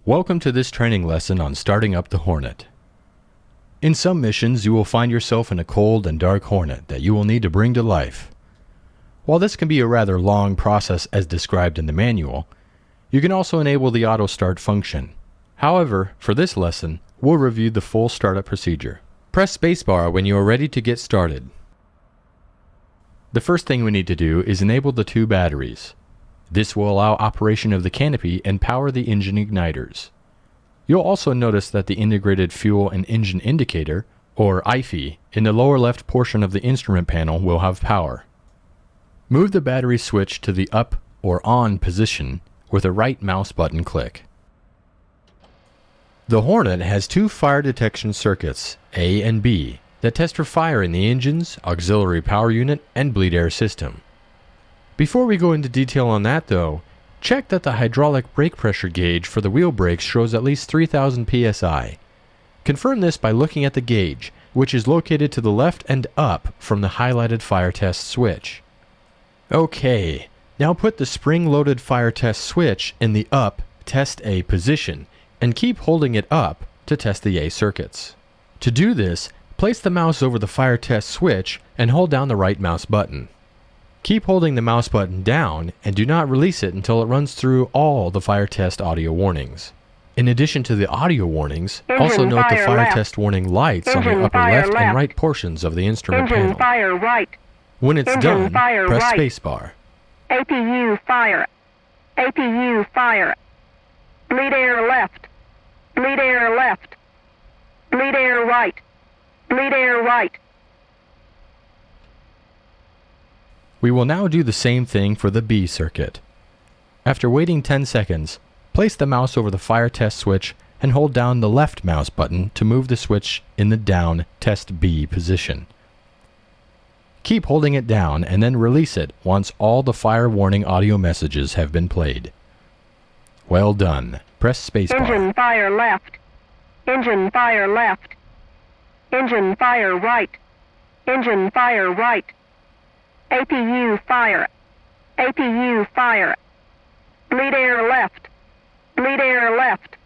Welcome to this training lesson on starting up the Hornet. In some missions, you will find yourself in a cold and dark Hornet that you will need to bring to life. While this can be a rather long process as described in the manual, you can also enable the auto start function. However, for this lesson, we'll review the full startup procedure. Press spacebar when you are ready to get started. The first thing we need to do is enable the two batteries. This will allow operation of the canopy and power the engine igniters. You'll also notice that the integrated fuel and engine indicator, or IFE, in the lower left portion of the instrument panel will have power. Move the battery switch to the up or on position with a right mouse button click. The Hornet has two fire detection circuits, A and B, that test for fire in the engine's auxiliary power unit and bleed air system. Before we go into detail on that though, check that the hydraulic brake pressure gauge for the wheel brakes shows at least 3000 psi. Confirm this by looking at the gauge, which is located to the left and up from the highlighted fire test switch. Okay, now put the spring-loaded fire test switch in the up test A position and keep holding it up to test the A circuits. To do this, place the mouse over the fire test switch and hold down the right mouse button. Keep holding the mouse button down and do not release it until it runs through all the fire test audio warnings. In addition to the audio warnings, also note the fire test warning lights on the upper left and right portions of the instrument panel. Fire right. When it's done, press spacebar. APU fire. APU fire. Bleed air left. Bleed air left. Bleed air right. Bleed air right. We will now do the same thing for the B circuit. After waiting 10 seconds, place the mouse over the fire test switch and hold down the left mouse button to move the switch in the down test B position. Keep holding it down and then release it once all the fire warning audio messages have been played. Well done. Press spacebar. Engine fire left. Engine fire left. Engine fire right. Engine fire right. APU fire. APU fire. Bleed air left. Bleed air left.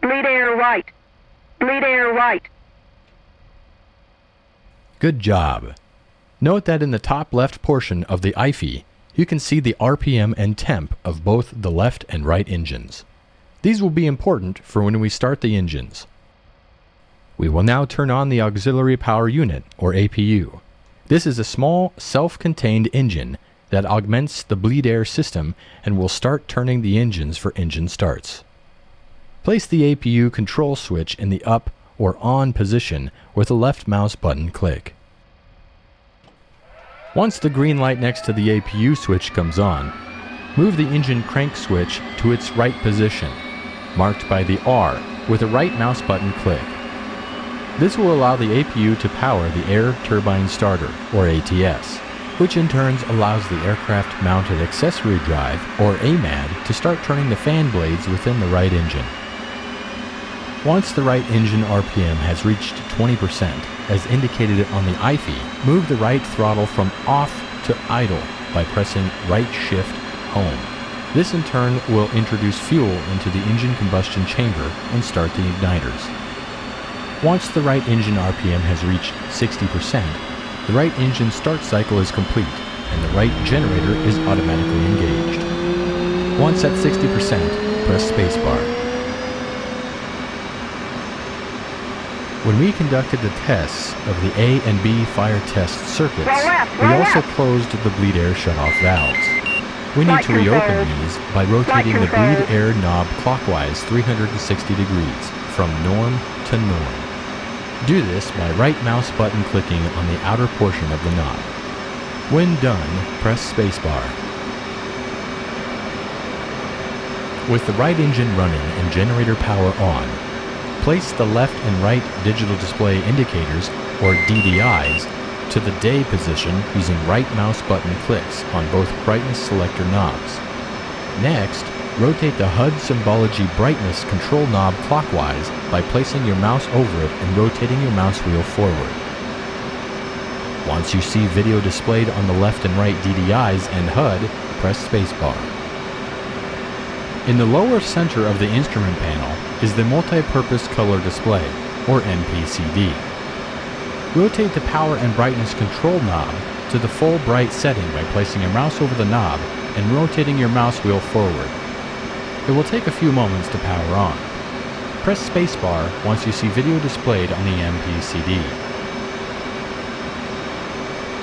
Bleed air right. Bleed air right. Good job. Note that in the top left portion of the IFE, you can see the RPM and temp of both the left and right engines. These will be important for when we start the engines. We will now turn on the auxiliary power unit, or APU. This is a small, self-contained engine that augments the bleed air system and will start turning the engines for engine starts. Place the APU control switch in the up or on position with the left mouse button click. Once the green light next to the APU switch comes on, move the engine crank switch to its right position, marked by the R, with a right mouse button click. This will allow the APU to power the Air Turbine Starter, or ATS, which in turn allows the Aircraft Mounted Accessory Drive, or AMAD, to start turning the fan blades within the right engine. Once the right engine RPM has reached 20%, as indicated on the IFE, move the right throttle from off to idle by pressing right shift home. This in turn will introduce fuel into the engine combustion chamber and start the igniters. Once the right engine RPM has reached 60%, the right engine start cycle is complete and the right generator is automatically engaged. Once at 60%, press spacebar. When we conducted the tests of the A and B fire test circuits, we also closed the bleed air shutoff valves. We need to reopen these by rotating the bleed air knob clockwise 360 degrees, from norm to norm. Do this by right mouse button clicking on the outer portion of the knob. When done, press spacebar. With the right engine running and generator power on, place the left and right digital display indicators, or DDIs, to the day position using right mouse button clicks on both brightness selector knobs. Next, rotate the HUD symbology brightness control knob clockwise by placing your mouse over it and rotating your mouse wheel forward. Once you see video displayed on the left and right DDIs and HUD, press spacebar. In the lower center of the instrument panel is the Multi-Purpose Color Display, or MPCD. Rotate the power and brightness control knob to the full bright setting by placing your mouse over the knob and rotating your mouse wheel forward. It will take a few moments to power on. Press spacebar once you see video displayed on the MPCD.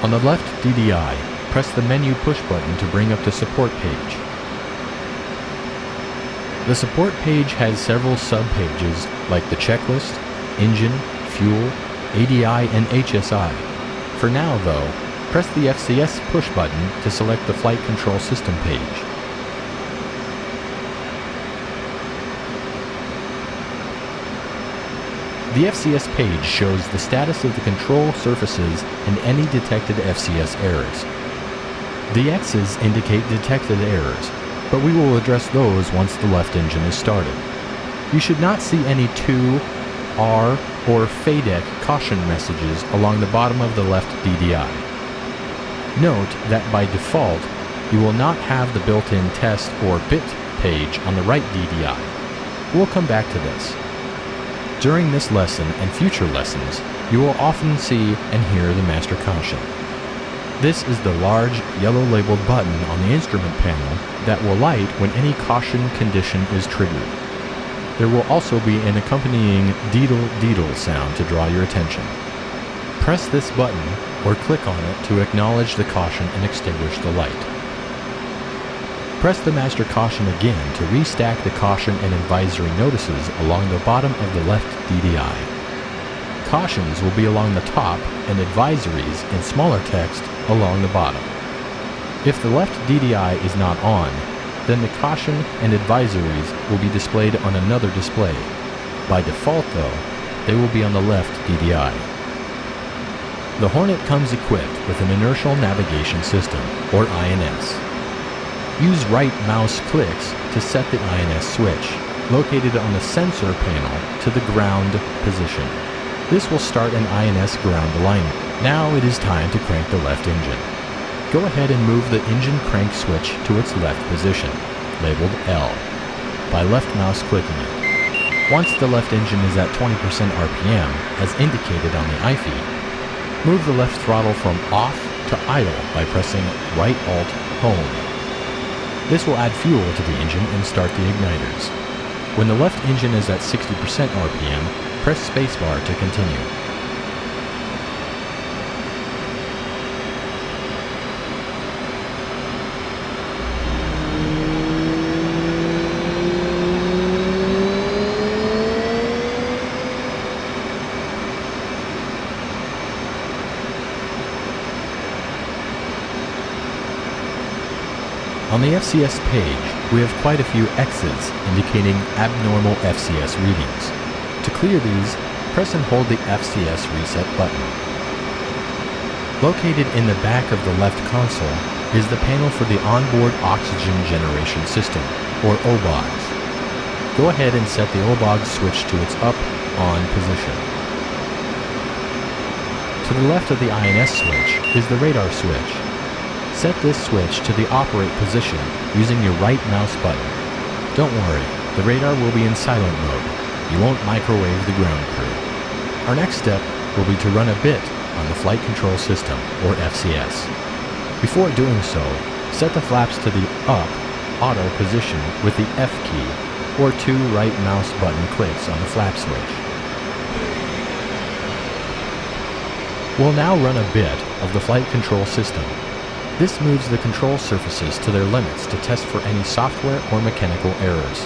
On the left DDI, press the menu push button to bring up the support page. The support page has several sub-pages like the checklist, engine, fuel, ADI, and HSI. For now, though, press the FCS push button to select the flight control system page. The FCS page shows the status of the control surfaces and any detected FCS errors. The X's indicate detected errors, but we will address those once the left engine is started. You should not see any 2, R, or FADEC caution messages along the bottom of the left DDI. Note that by default, you will not have the built-in test or bit page on the right DDI. We'll come back to this. During this lesson and future lessons, you will often see and hear the master caution. This is the large yellow labeled button on the instrument panel that will light when any caution condition is triggered. There will also be an accompanying deedle sound to draw your attention. Press this button or click on it to acknowledge the caution and extinguish the light. Press the master caution again to restack the caution and advisory notices along the bottom of the left DDI. Cautions will be along the top and advisories in smaller text along the bottom. If the left DDI is not on, then the caution and advisories will be displayed on another display. By default, though, they will be on the left DDI. The Hornet comes equipped with an Inertial Navigation System, or INS. Use right mouse clicks to set the INS switch, located on the sensor panel, to the ground position. This will start an INS ground alignment. Now it is time to crank the left engine. Go ahead and move the engine crank switch to its left position, labeled L, by left mouse clicking it. Once the left engine is at 20% RPM, as indicated on the IFE, move the left throttle from off to idle by pressing right Alt Home. This will add fuel to the engine and start the igniters. When the left engine is at 60% RPM, press spacebar to continue. On the FCS page, we have quite a few X's indicating abnormal FCS readings. To clear these, press and hold the FCS reset button. Located in the back of the left console is the panel for the onboard oxygen generation system, or OBOGS. Go ahead and set the OBOGS switch to its up-on position. To the left of the INS switch is the radar switch. Set this switch to the operate position using your right mouse button. Don't worry, the radar will be in silent mode. You won't microwave the ground crew. Our next step will be to run a bit on the flight control system, or FCS. Before doing so, set the flaps to the up auto position with the F key, or 2 right mouse button clicks on the flap switch. We'll now run a bit of the flight control system. This moves the control surfaces to their limits to test for any software or mechanical errors.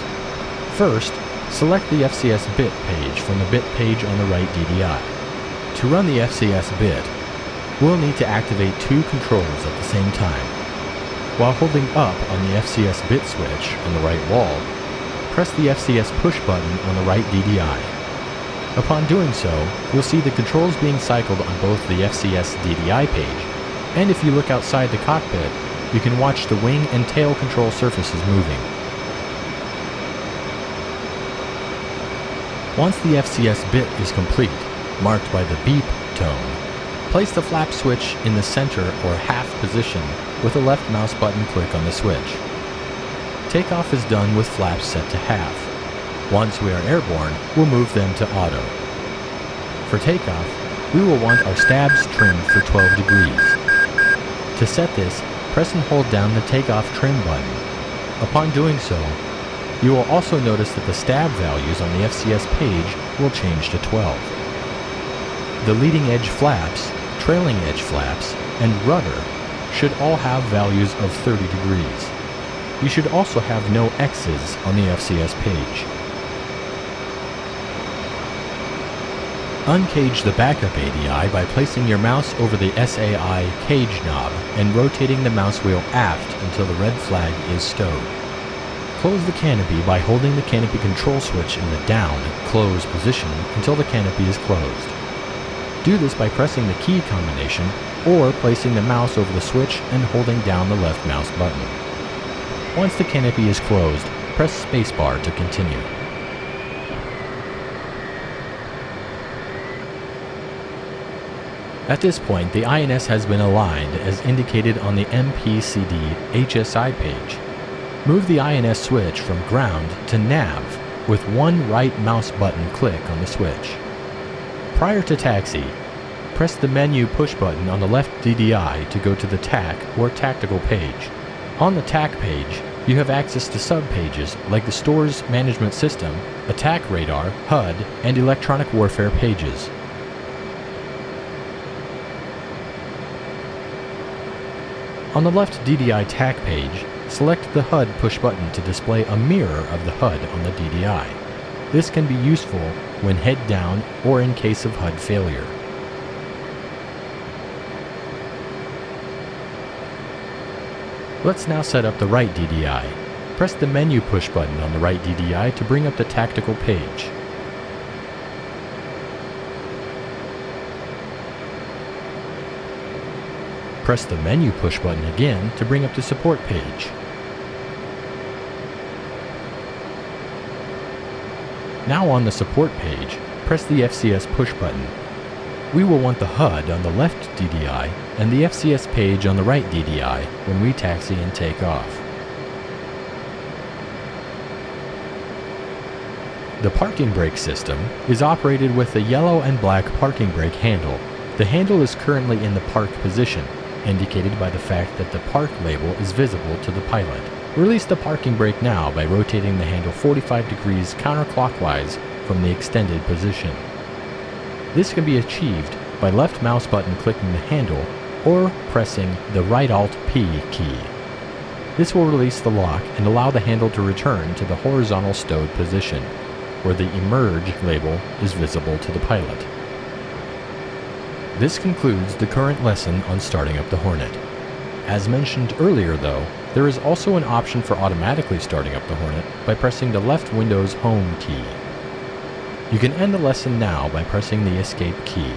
First, select the FCS bit page from the bit page on the right DDI. To run the FCS bit, we'll need to activate 2 controls at the same time. While holding up on the FCS bit switch on the right wall, press the FCS push button on the right DDI. Upon doing so, you'll see the controls being cycled on both the FCS DDI page, and if you look outside the cockpit, you can watch the wing and tail control surfaces moving. Once the FCS bit is complete, marked by the beep tone, place the flap switch in the center or half position with a left mouse button click on the switch. Takeoff is done with flaps set to half. Once we are airborne, we'll move them to auto. For takeoff, we will want our stabs trimmed for 12 degrees. To set this, press and hold down the takeoff trim button. Upon doing so, you will also notice that the stab values on the FCS page will change to 12. The leading edge flaps, trailing edge flaps, and rudder should all have values of 30 degrees. You should also have no X's on the FCS page. Uncage the backup ADI by placing your mouse over the SAI cage knob and rotating the mouse wheel aft until the red flag is stowed. Close the canopy by holding the canopy control switch in the down, close position until the canopy is closed. Do this by pressing the key combination or placing the mouse over the switch and holding down the left mouse button. Once the canopy is closed, press spacebar to continue. At this point, the INS has been aligned as indicated on the MPCD HSI page. Move the INS switch from ground to nav with one right mouse button click on the switch. Prior to taxi, press the menu push button on the left DDI to go to the TAC or tactical page. On the TAC page, you have access to sub-pages like the store's management system, attack radar, HUD, and electronic warfare pages. On the left DDI TAC page, select the HUD push button to display a mirror of the HUD on the DDI. This can be useful when head down or in case of HUD failure. Let's now set up the right DDI. Press the menu push button on the right DDI to bring up the tactical page. Press the menu push button again to bring up the support page. Now on the support page, press the FCS push button. We will want the HUD on the left DDI and the FCS page on the right DDI when we taxi and take off. The parking brake system is operated with the yellow and black parking brake handle. The handle is currently in the park position, indicated by the fact that the park label is visible to the pilot. Release the parking brake now by rotating the handle 45 degrees counterclockwise from the extended position. This can be achieved by left mouse button clicking the handle or pressing the right Alt-P key. This will release the lock and allow the handle to return to the horizontal stowed position, where the emerge label is visible to the pilot. This concludes the current lesson on starting up the Hornet. As mentioned earlier though, there is also an option for automatically starting up the Hornet by pressing the left Windows Home key. You can end the lesson now by pressing the Escape key.